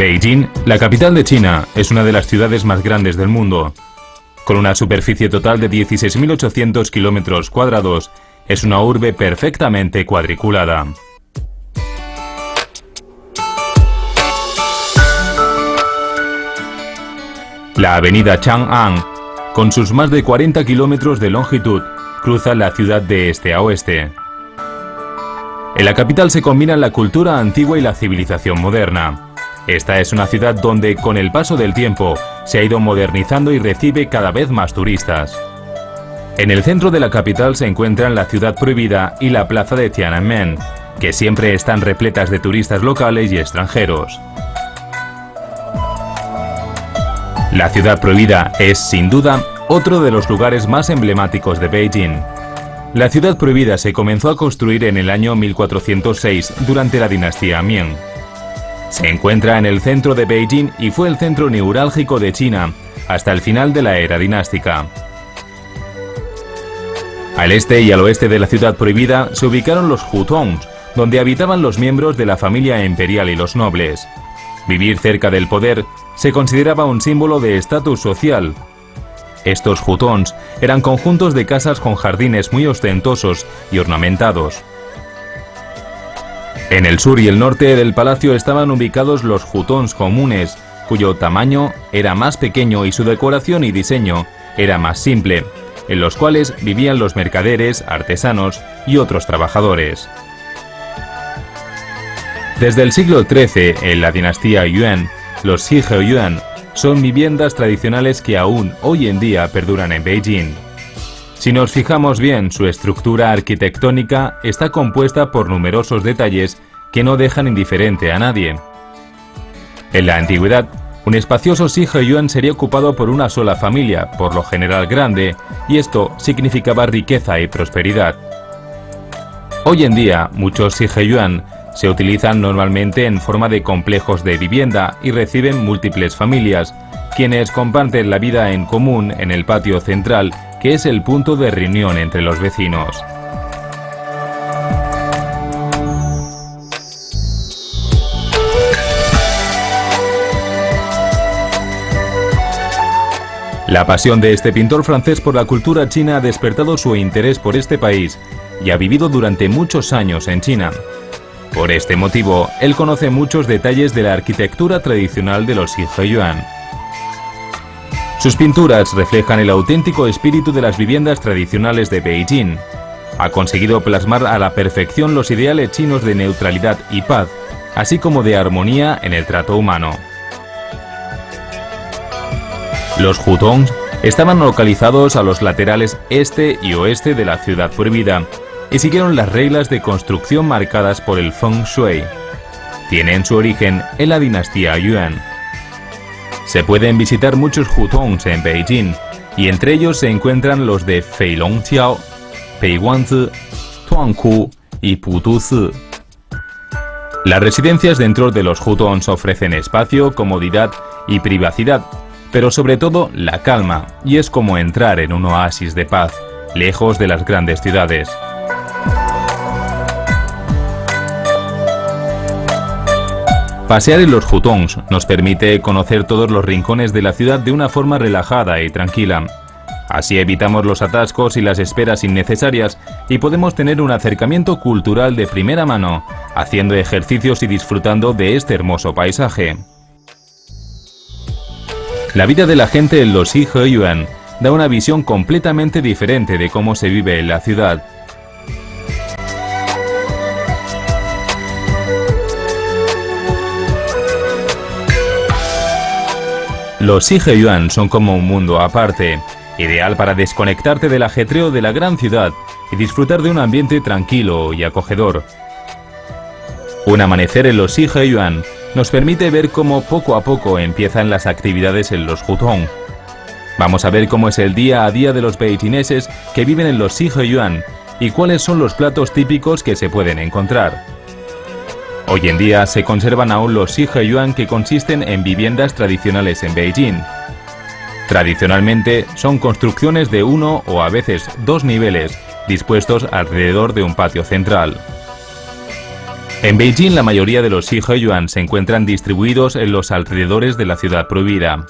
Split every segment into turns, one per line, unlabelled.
Beijing, la capital de China, es una de las ciudades más grandes del mundo. Con una superficie total de 16.800 kilómetros cuadrados, es una urbe perfectamente cuadriculada. La avenida Chang'an, con sus más de 40 kilómetros de longitud, cruza la ciudad de este a oeste. En la capital se combinan la cultura antigua y la civilización moderna. Esta es una ciudad donde, con el paso del tiempo, se ha ido modernizando y recibe cada vez más turistas. En el centro de la capital se encuentran la Ciudad Prohibida y la Plaza de Tiananmen, que siempre están repletas de turistas locales y extranjeros. La Ciudad Prohibida es, sin duda, otro de los lugares más emblemáticos de Beijing. La Ciudad Prohibida se comenzó a construir en el año 1406 durante la dinastía Ming. Se encuentra en el centro de Beijing y fue el centro neurálgico de China hasta el final de la era dinástica. Al este y al oeste de la Ciudad Prohibida se ubicaron los hutongs, donde habitaban los miembros de la familia imperial y los nobles. Vivir cerca del poder se consideraba un símbolo de estatus social. Estos hutongs eran conjuntos de casas con jardines muy ostentosos y ornamentados. En el sur y el norte del palacio estaban ubicados los hutongs comunes, cuyo tamaño era más pequeño y su decoración y diseño era más simple, en los cuales vivían los mercaderes, artesanos y otros trabajadores. Desde el siglo XIII, en la dinastía Yuan, los Zhiheyuan son viviendas tradicionales que aún hoy en día perduran en Beijing. Si nos fijamos bien, su estructura arquitectónica está compuesta por numerosos detalles que no dejan indiferente a nadie. En la antigüedad, un espacioso Zhiheyuan sería ocupado por una sola familia, por lo general grande, y esto significaba riqueza y prosperidad. Hoy en día, muchos Zhiheyuan se utilizan normalmente en forma de complejos de vivienda y reciben múltiples familias, quienes comparten la vida en común en el patio central, que es el punto de reunión entre los vecinos. La pasión de este pintor francés por la cultura china ha despertado su interés por este país y ha vivido durante muchos años en China. Por este motivo, él conoce muchos detalles de la arquitectura tradicional de los Zhiheyuan. Sus pinturas reflejan el auténtico espíritu de las viviendas tradicionales de Beijing. Ha conseguido plasmar a la perfección los ideales chinos de neutralidad y paz, así como de armonía en el trato humano. Los hutongs estaban localizados a los laterales este y oeste de la Ciudad Prohibida y siguieron las reglas de construcción marcadas por el Feng Shui. Tienen su origen en la dinastía Yuan. Se pueden visitar muchos hutongs en Beijing, y entre ellos se encuentran los de Feilongqiao, Peiguanzi, Tuangku y Putuzi. Las residencias dentro de los hutongs ofrecen espacio, comodidad y privacidad, pero sobre todo la calma, y es como entrar en un oasis de paz, lejos de las grandes ciudades. Pasear en los hutongs nos permite conocer todos los rincones de la ciudad de una forma relajada y tranquila. Así evitamos los atascos y las esperas innecesarias y podemos tener un acercamiento cultural de primera mano, haciendo ejercicios y disfrutando de este hermoso paisaje. La vida de la gente en los Zhiheyuan da una visión completamente diferente de cómo se vive en la ciudad. Los Zhiheyuan son como un mundo aparte, ideal para desconectarte del ajetreo de la gran ciudad y disfrutar de un ambiente tranquilo y acogedor. Un amanecer en los Zhiheyuan nos permite ver cómo poco a poco empiezan las actividades en los hutong. Vamos a ver cómo es el día a día de los beijineses que viven en los Zhiheyuan y cuáles son los platos típicos que se pueden encontrar. Hoy en día se conservan aún los Zhiheyuan, que consisten en viviendas tradicionales en Beijing. Tradicionalmente son construcciones de 1 o a veces 2 niveles, dispuestos alrededor de un patio central. En Beijing, la mayoría de los Shihe-yuan se encuentran distribuidos en los alrededores de la ciudad prohibida.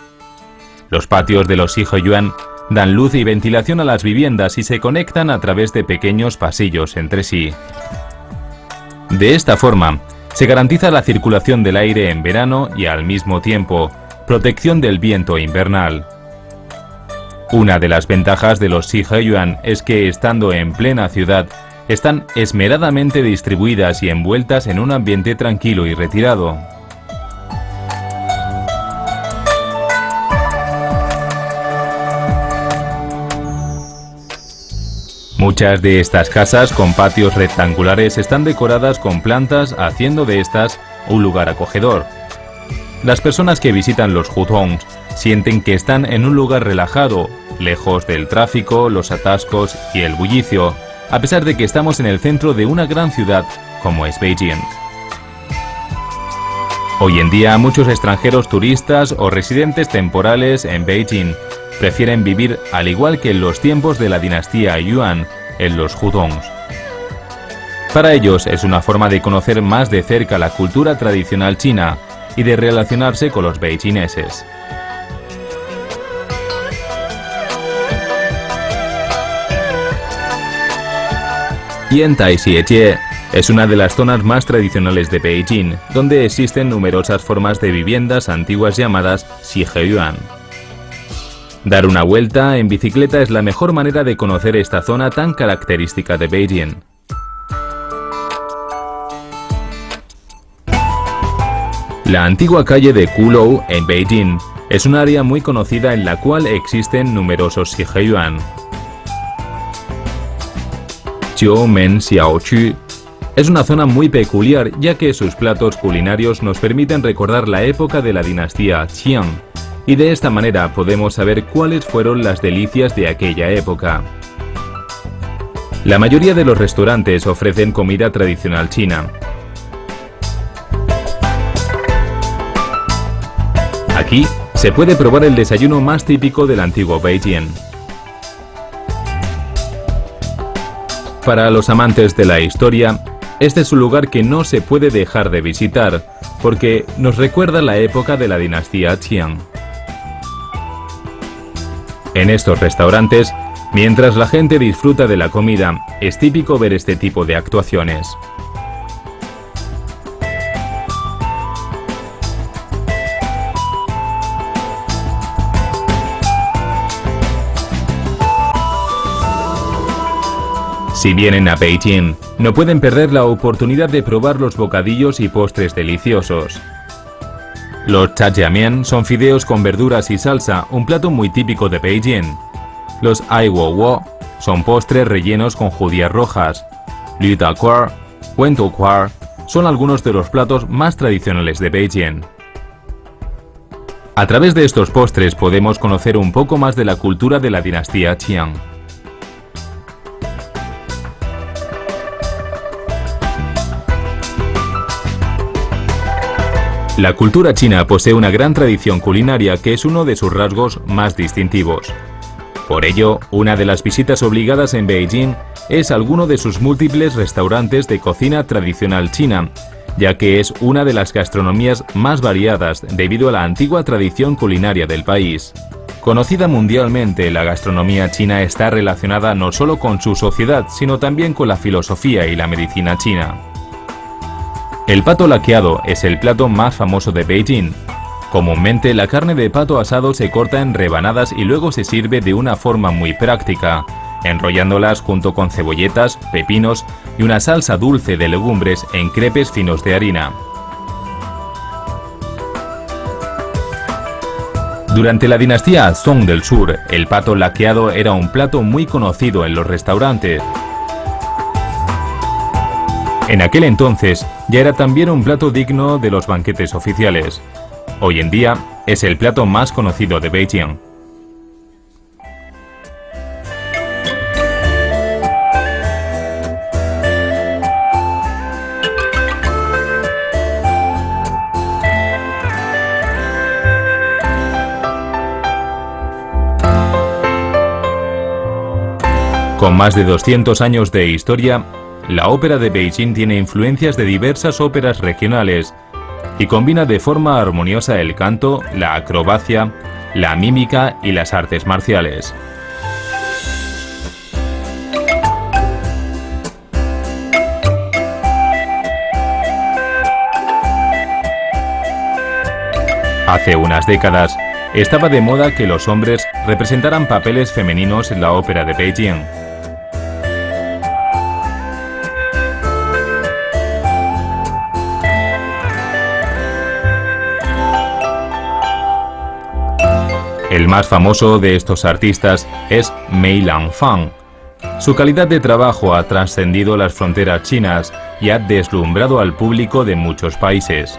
Los patios de los Shihe-yuan dan luz y ventilación a las viviendas y se conectan a través de pequeños pasillos entre sí. De esta forma, se garantiza la circulación del aire en verano y, al mismo tiempo, protección del viento invernal. Una de las ventajas de los Shihe-yuan es que, estando en plena ciudad, están esmeradamente distribuidas y envueltas en un ambiente tranquilo y retirado. Muchas de estas casas con patios rectangulares están decoradas con plantas, haciendo de estas un lugar acogedor. Las personas que visitan los hutongs sienten que están en un lugar relajado, lejos del tráfico, los atascos y el bullicio, a pesar de que estamos en el centro de una gran ciudad como es Beijing. Hoy en día, muchos extranjeros turistas o residentes temporales en Beijing prefieren vivir, al igual que en los tiempos de la dinastía Yuan, en los hutongs. Para ellos es una forma de conocer más de cerca la cultura tradicional china y de relacionarse con los beijingeses. Yantai-Xie-Jie es una de las zonas más tradicionales de Beijing, donde existen numerosas formas de viviendas antiguas llamadas Shihe-yuan. Dar una vuelta en bicicleta es la mejor manera de conocer esta zona tan característica de Beijing. La antigua calle de Kulou en Beijing es un área muy conocida en la cual existen numerosos Shihe-yuan. Jiumen Xiaoqu es una zona muy peculiar, ya que sus platos culinarios nos permiten recordar la época de la dinastía Qiang, y de esta manera podemos saber cuáles fueron las delicias de aquella época. La mayoría de los restaurantes ofrecen comida tradicional china. Aquí se puede probar el desayuno más típico del antiguo Beijing. Para los amantes de la historia, este es un lugar que no se puede dejar de visitar, porque nos recuerda la época de la dinastía Qiang. En estos restaurantes, mientras la gente disfruta de la comida, es típico ver este tipo de actuaciones. Si vienen a Beijing, no pueden perder la oportunidad de probar los bocadillos y postres deliciosos. Los jjajamian son fideos con verduras y salsa, un plato muy típico de Beijing. Los aiwowo son postres rellenos con judías rojas. Lü dakuar, wentukuar son algunos de los platos más tradicionales de Beijing. A través de estos postres podemos conocer un poco más de la cultura de la dinastía Qiang. La cultura china posee una gran tradición culinaria que es uno de sus rasgos más distintivos. Por ello, una de las visitas obligadas en Beijing es alguno de sus múltiples restaurantes de cocina tradicional china, ya que es una de las gastronomías más variadas debido a la antigua tradición culinaria del país. Conocida mundialmente, la gastronomía china está relacionada no solo con su sociedad, sino también con la filosofía y la medicina china. El pato laqueado es el plato más famoso de Beijing. Comúnmente, la carne de pato asado se corta en rebanadas y luego se sirve de una forma muy práctica, enrollándolas junto con cebolletas, pepinos y una salsa dulce de legumbres en crepes finos de harina. Durante la dinastía Song del Sur, el pato laqueado era un plato muy conocido en los restaurantes. En aquel entonces, ya era también un plato digno de los banquetes oficiales. Hoy en día, es el plato más conocido de Beijing. Con más de 200 años de historia, la ópera de Beijing tiene influencias de diversas óperas regionales y combina de forma armoniosa el canto, la acrobacia, la mímica y las artes marciales. Hace unas décadas, estaba de moda que los hombres representaran papeles femeninos en la ópera de Beijing. El más famoso de estos artistas es Mei Lanfang. Su calidad de trabajo ha trascendido las fronteras chinas y ha deslumbrado al público de muchos países.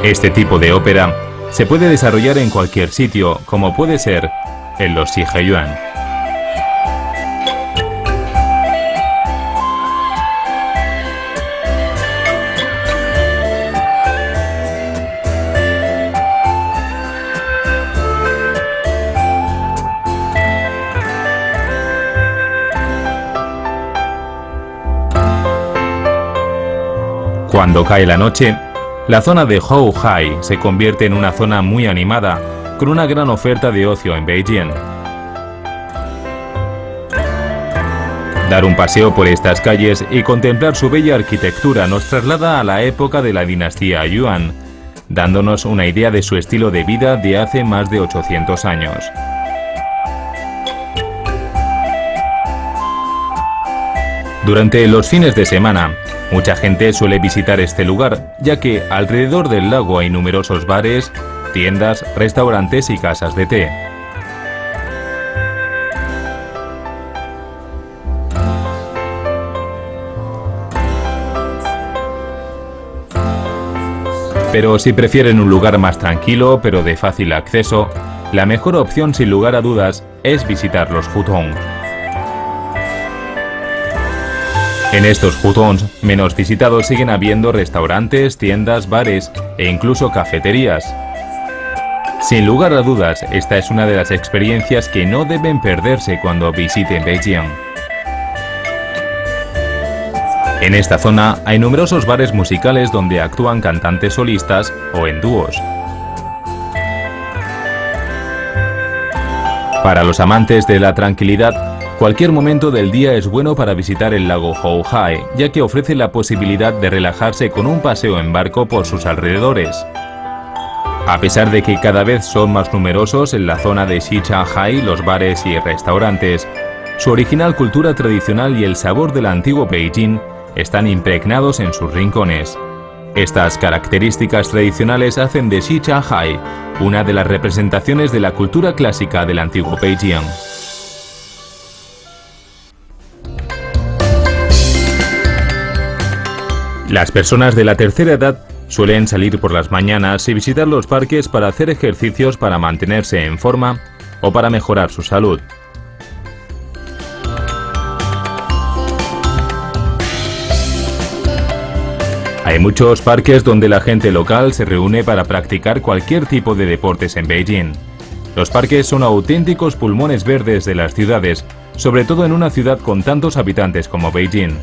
Este tipo de ópera se puede desarrollar en cualquier sitio, como puede ser en los Xiheyuan. Cuando cae la noche, la zona de Houhai se convierte en una zona muy animada, con una gran oferta de ocio en Beijing. Dar un paseo por estas calles y contemplar su bella arquitectura nos traslada a la época de la dinastía Yuan, dándonos una idea de su estilo de vida de hace más de 800 años. Durante los fines de semana, mucha gente suele visitar este lugar, ya que alrededor del lago hay numerosos bares, tiendas, restaurantes y casas de té. Pero si prefieren un lugar más tranquilo, pero de fácil acceso, la mejor opción sin lugar a dudas es visitar los hutong. En estos hutongs menos visitados siguen habiendo restaurantes, tiendas, bares e incluso cafeterías. Sin lugar a dudas, esta es una de las experiencias que no deben perderse cuando visiten Beijing. En esta zona hay numerosos bares musicales donde actúan cantantes solistas o en dúos. Para los amantes de la tranquilidad, cualquier momento del día es bueno para visitar el lago Houhai, ya que ofrece la posibilidad de relajarse con un paseo en barco por sus alrededores. A pesar de que cada vez son más numerosos en la zona de Xichangsha los bares y restaurantes, su original cultura tradicional y el sabor del antiguo Beijing están impregnados en sus rincones. Estas características tradicionales hacen de Xichangsha una de las representaciones de la cultura clásica del antiguo Beijing. Las personas de la tercera edad suelen salir por las mañanas y visitar los parques para hacer ejercicios para mantenerse en forma o para mejorar su salud. Hay muchos parques donde la gente local se reúne para practicar cualquier tipo de deportes en Beijing. Los parques son auténticos pulmones verdes de las ciudades, sobre todo en una ciudad con tantos habitantes como Beijing.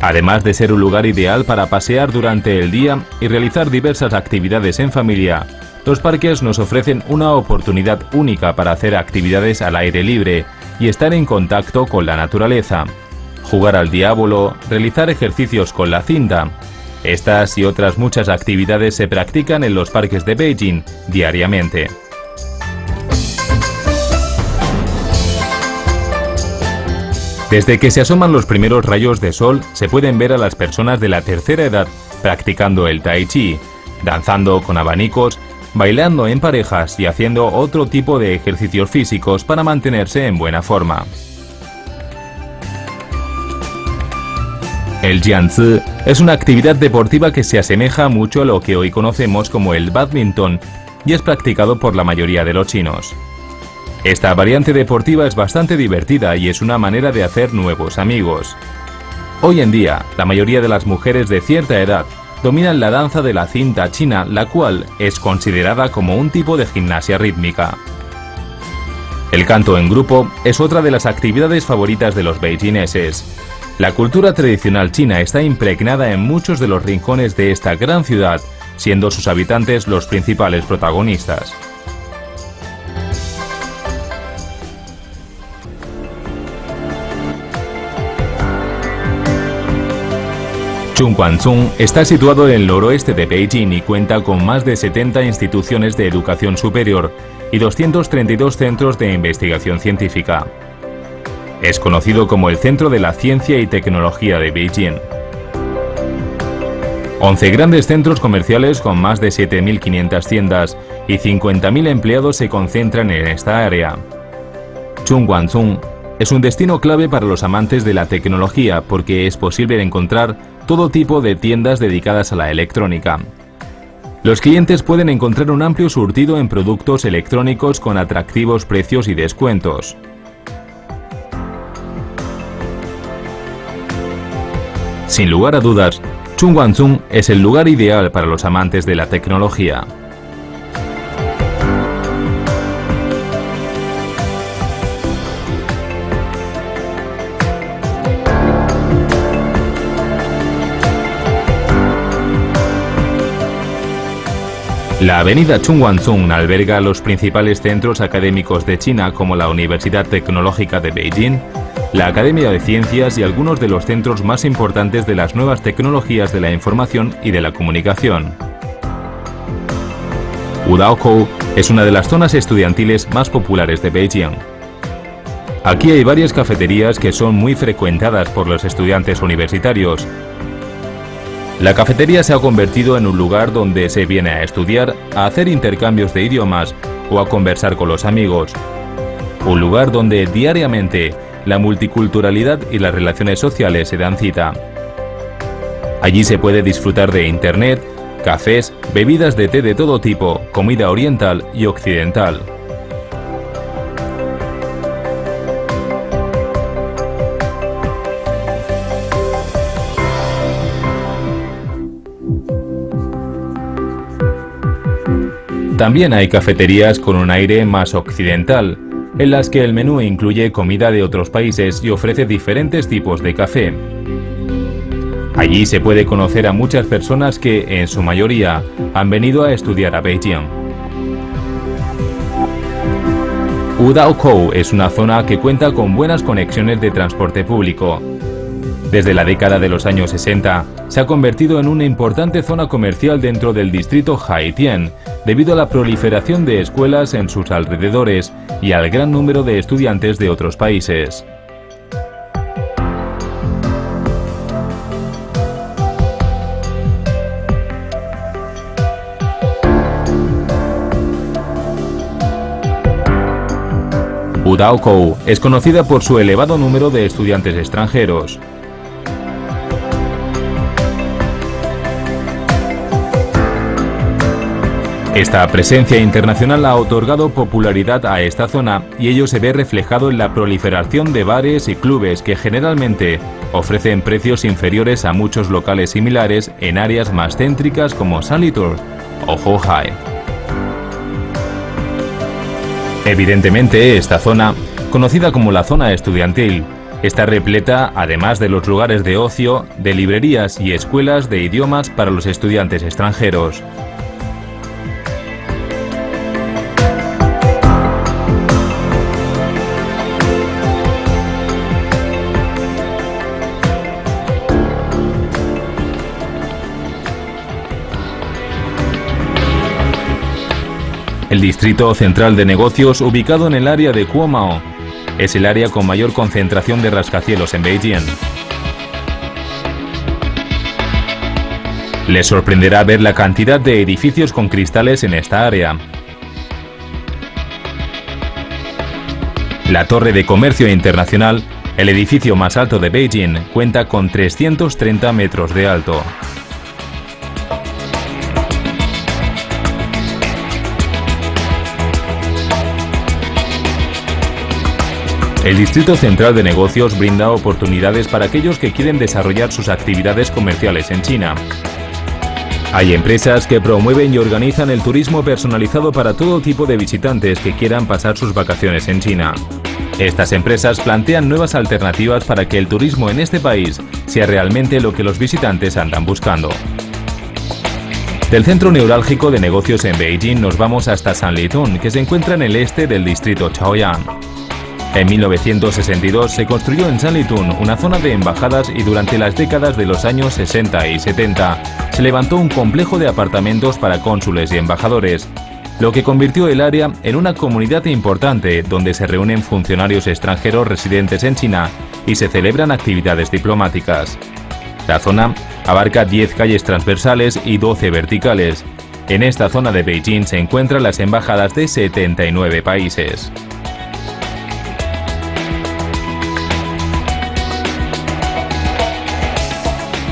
Además de ser un lugar ideal para pasear durante el día y realizar diversas actividades en familia, los parques nos ofrecen una oportunidad única para hacer actividades al aire libre y estar en contacto con la naturaleza. Jugar al diablo, realizar ejercicios con la cinta. Estas y otras muchas actividades se practican en los parques de Beijing diariamente. Desde que se asoman los primeros rayos de sol, se pueden ver a las personas de la tercera edad practicando el tai chi, danzando con abanicos, bailando en parejas y haciendo otro tipo de ejercicios físicos para mantenerse en buena forma. El jiangzi es una actividad deportiva que se asemeja mucho a lo que hoy conocemos como el bádminton y es practicado por la mayoría de los chinos. Esta variante deportiva es bastante divertida y es una manera de hacer nuevos amigos. Hoy en día, la mayoría de las mujeres de cierta edad dominan la danza de la cinta china, la cual es considerada como un tipo de gimnasia rítmica. El canto en grupo es otra de las actividades favoritas de los beijingeses. La cultura tradicional china está impregnada en muchos de los rincones de esta gran ciudad, siendo sus habitantes los principales protagonistas. Chunguancun está situado en el noroeste de Beijing y cuenta con más de 70 instituciones de educación superior y 232 centros de investigación científica. Es conocido como el Centro de la Ciencia y Tecnología de Beijing. 11 grandes centros comerciales con más de 7.500 tiendas y 50.000 empleados se concentran en esta área. Chunguancun es un destino clave para los amantes de la tecnología porque es posible encontrar todo tipo de tiendas dedicadas a la electrónica. Los clientes pueden encontrar un amplio surtido en productos electrónicos con atractivos precios y descuentos. Sin lugar a dudas, Chunguancun es el lugar ideal para los amantes de la tecnología. La avenida Chunguancun alberga los principales centros académicos de China como la Universidad Tecnológica de Beijing, la Academia de Ciencias y algunos de los centros más importantes de las nuevas tecnologías de la información y de la comunicación. Wudaokou es una de las zonas estudiantiles más populares de Beijing. Aquí hay varias cafeterías que son muy frecuentadas por los estudiantes universitarios. La cafetería se ha convertido en un lugar donde se viene a estudiar, a hacer intercambios de idiomas o a conversar con los amigos. Un lugar donde diariamente la multiculturalidad y las relaciones sociales se dan cita. Allí se puede disfrutar de internet, cafés, bebidas de té de todo tipo, comida oriental y occidental. También hay cafeterías con un aire más occidental, en las que el menú incluye comida de otros países y ofrece diferentes tipos de café. Allí se puede conocer a muchas personas que, en su mayoría, han venido a estudiar a Beijing. Wudaokou es una zona que cuenta con buenas conexiones de transporte público. Desde la década de los años 60, se ha convertido en una importante zona comercial dentro del distrito Haitien, debido a la proliferación de escuelas en sus alrededores y al gran número de estudiantes de otros países. Wudaokou es conocida por su elevado número de estudiantes extranjeros. Esta presencia internacional ha otorgado popularidad a esta zona y ello se ve reflejado en la proliferación de bares y clubes que generalmente ofrecen precios inferiores a muchos locales similares en áreas más céntricas como Sanlitun o Zhuhai. Evidentemente, esta zona, conocida como la zona estudiantil, está repleta, además de los lugares de ocio, de librerías y escuelas de idiomas para los estudiantes extranjeros. El distrito central de negocios, ubicado en el área de Cuomao, es el área con mayor concentración de rascacielos en Beijing. Les sorprenderá ver la cantidad de edificios con cristales en esta área. La Torre de Comercio Internacional, el edificio más alto de Beijing, cuenta con 330 metros de alto. El Distrito Central de Negocios brinda oportunidades para aquellos que quieren desarrollar sus actividades comerciales en China. Hay empresas que promueven y organizan el turismo personalizado para todo tipo de visitantes que quieran pasar sus vacaciones en China. Estas empresas plantean nuevas alternativas para que el turismo en este país sea realmente lo que los visitantes andan buscando. Del centro neurálgico de negocios en Beijing nos vamos hasta Sanlitun, que se encuentra en el este del distrito Chaoyang. En 1962 se construyó en Sanlitun una zona de embajadas y durante las décadas de los años 60 y 70 se levantó un complejo de apartamentos para cónsules y embajadores, lo que convirtió el área en una comunidad importante donde se reúnen funcionarios extranjeros residentes en China y se celebran actividades diplomáticas. La zona abarca 10 calles transversales y 12 verticales. En esta zona de Beijing se encuentran las embajadas de 79 países.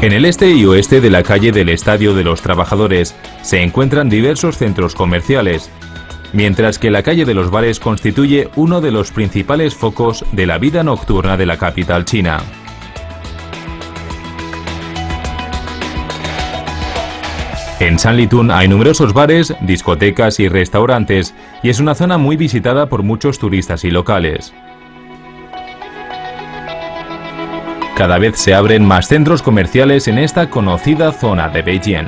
En el este y oeste de la calle del Estadio de los Trabajadores se encuentran diversos centros comerciales, mientras que la calle de los Bares constituye uno de los principales focos de la vida nocturna de la capital china. En Sanlitun hay numerosos bares, discotecas y restaurantes, y es una zona muy visitada por muchos turistas y locales. Cada vez se abren más centros comerciales en esta conocida zona de Beijing.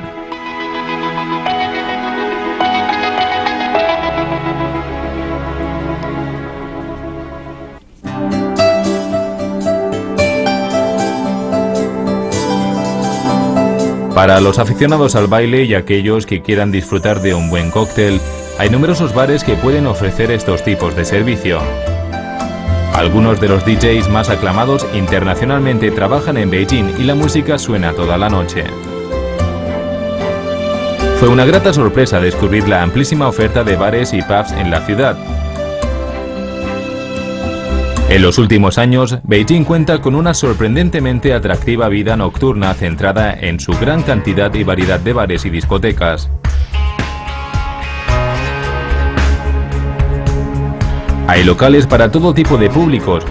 Para los aficionados al baile y aquellos que quieran disfrutar de un buen cóctel, hay numerosos bares que pueden ofrecer estos tipos de servicio. Algunos de los DJs más aclamados internacionalmente trabajan en Beijing y la música suena toda la noche. Fue una grata sorpresa descubrir la amplísima oferta de bares y pubs en la ciudad. En los últimos años, Beijing cuenta con una sorprendentemente atractiva vida nocturna centrada en su gran cantidad y variedad de bares y discotecas. Hay locales para todo tipo de públicos,